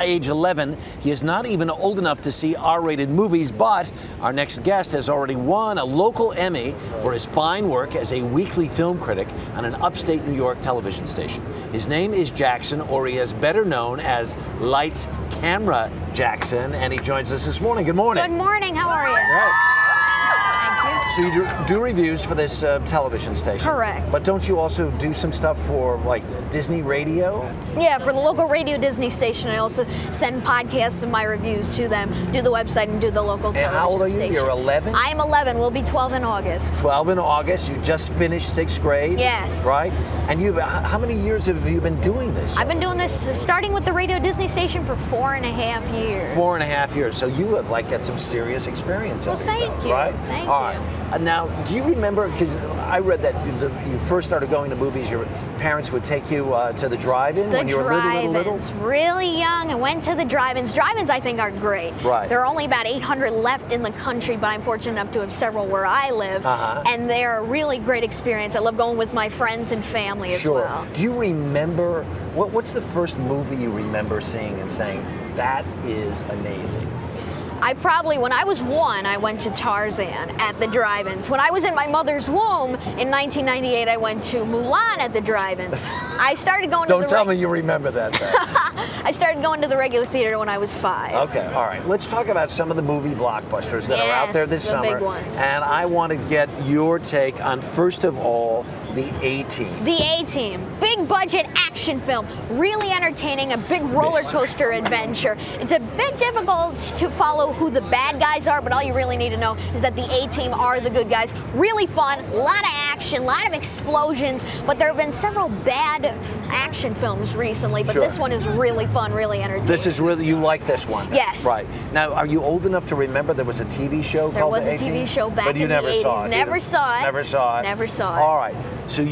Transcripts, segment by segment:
age 11, he is not even old enough to see R-rated movies, but our next guest has already won a local Emmy for his fine work as a weekly film critic on an upstate New York television station. His name is Jackson, or he is better known as Lights, Camera Jackson, and he joins us this morning. Good morning. Good morning. How are you? Right. Thank you. So you do reviews for this television station? Correct. But don't you also do some stuff for like Disney Radio? Yeah, for the local radio Disney station, I also send podcasts and my reviews to them, do the website, and do the local television And how old are you? station. You're 11? I'm 11. We'll be 12 in August. 12 in August. You just finished 6th grade? Yes. Right? And how many years have you been doing this? I've been doing this starting with the radio Disney station for 4.5 years. 4.5 years. So you have like got some serious experience. Well, thank you. Right? Thank All you. right. Now, do you remember, because I read that you first started going to movies, your parents would take you to the drive-in when you were little? Really young, and went to the drive-ins. Drive-ins, I think, are great. Right. There are only about 800 left in the country, but I'm fortunate enough to have several where I live, and they're a really great experience. I love going with my friends and family as well. Do you remember, what's the first movie you remember seeing and saying, that is amazing? When I was 1, I went to Tarzan at the drive-ins. When I was in my mother's womb in 1998, I went to Mulan at the drive-ins. I started going Don't tell me you remember that, then. I started going to the regular theater when I was 5. Okay, all right. Let's talk about some of the movie blockbusters that are out there this summer. Big ones. And I want to get your take on, first of all, The A-Team. The A-Team. Big budget action film. Really entertaining, a big roller coaster adventure. It's a bit difficult to follow who the bad guys are, but all you really need to know is that the A-Team are the good guys. Really fun, a lot of action, a lot of explosions, but there have been several bad action films recently, but this one is really fun, really entertaining. This is really, you like this one? Yes. Right. Now, are you old enough to remember there was a TV show called The A-Team? There was a TV show back but you in the never 80s. Saw it. Never saw it. Never saw it. Never saw it. All right. So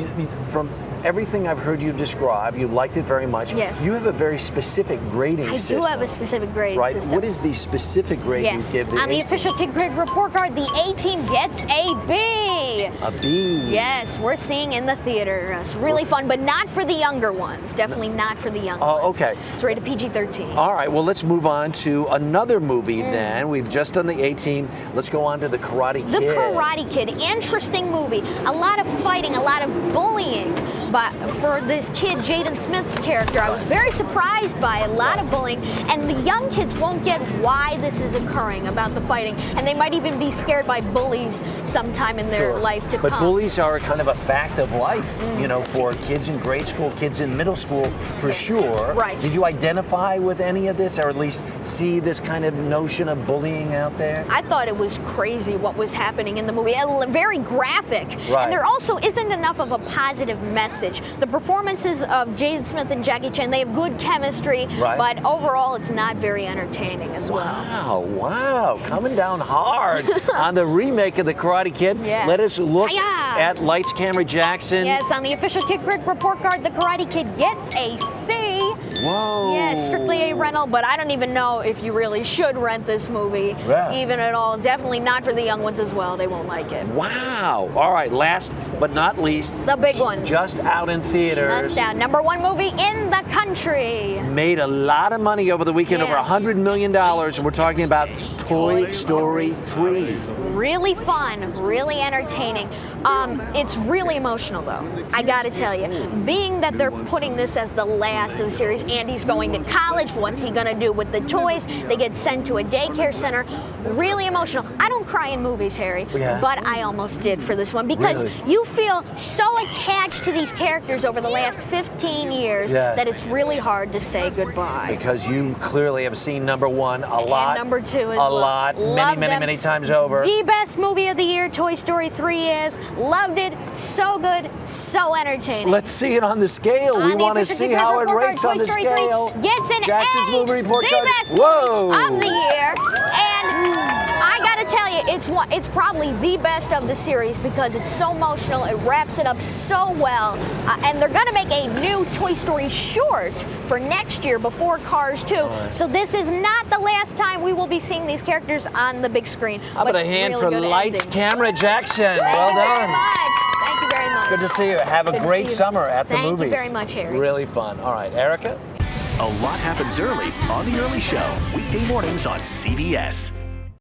from everything I've heard you describe, you liked it very much. Yes. You have a very specific grading system. I do have a specific grade system. What is the specific grade you give the On the A-Team? official Kid Grid report card, the A-Team gets a B. A B. Yes, we're seeing in the theater. It's really fun, but not for the younger ones. Definitely not for the young ones. Oh, okay. It's rated PG-13. All right, well, let's move on to another movie then. We've just done the A-Team. Let's go on to The Karate Kid. The Karate Kid. Interesting movie. A lot of fighting, a lot of bullying. But for this kid, Jaden Smith's character, I was very surprised by a lot of bullying. And the young kids won't get why this is occurring about the fighting. And they might even be scared by bullies sometime in their life to come. But bullies are kind of a fact of life, you know, for kids in grade school, kids in middle school, for sure. Right. Did you identify with any of this, or at least see this kind of notion of bullying out there? I thought it was crazy what was happening in the movie. Very graphic. Right. And there also isn't enough of a positive message. The performances of Jaden Smith and Jackie Chan, they have good chemistry, but overall it's not very entertaining as well. Wow, coming down hard on the remake of The Karate Kid. Yes. Let us look at Lights, Camera Jackson. Yes, on the official Kid Grid report card, The Karate Kid gets a C. Whoa. Yeah, strictly a rental, but I don't even know if you really should rent this movie, even at all. Definitely not for the young ones as well. They won't like it. Wow. All right, last but not least, the big one. Just out in theaters. Just out. #1 movie in the country. Made a lot of money over the weekend, over $100 million, and we're talking about Toy Story 3. Really fun, really entertaining. It's really emotional though, I gotta tell you. Being that they're putting this as the last of the series, Andy's going to college, what's he gonna do with the toys? They get sent to a daycare center. Really emotional. I don't cry in movies, Harry, but I almost did for this one because you feel so attached to these characters over the last 15 years that it's really hard to say goodbye. Because you clearly have seen #1 a lot. And #2 as well. A lot, many times over. The best movie of the year, Toy Story 3 is. Loved it. So good. So entertaining. Let's see it on the scale. We want to see how it rates on the scale. Gets an Jackson's A, movie report card. The best movie of the year. And I gotta tell you, it's probably the best of the series because it's so emotional. It wraps it up so well. And they're gonna make a new Toy Story short for next year before Cars 2. So this is not the last time we will be seeing these characters on the big screen. How about a hand for Lights, Camera Jackson? Well done. Thank you very much. Good to see you. Have a great summer at the movies. Thank you very much, Harry. Really fun. All right, Erica? A lot happens early on The Early Show, weekday mornings on CBS.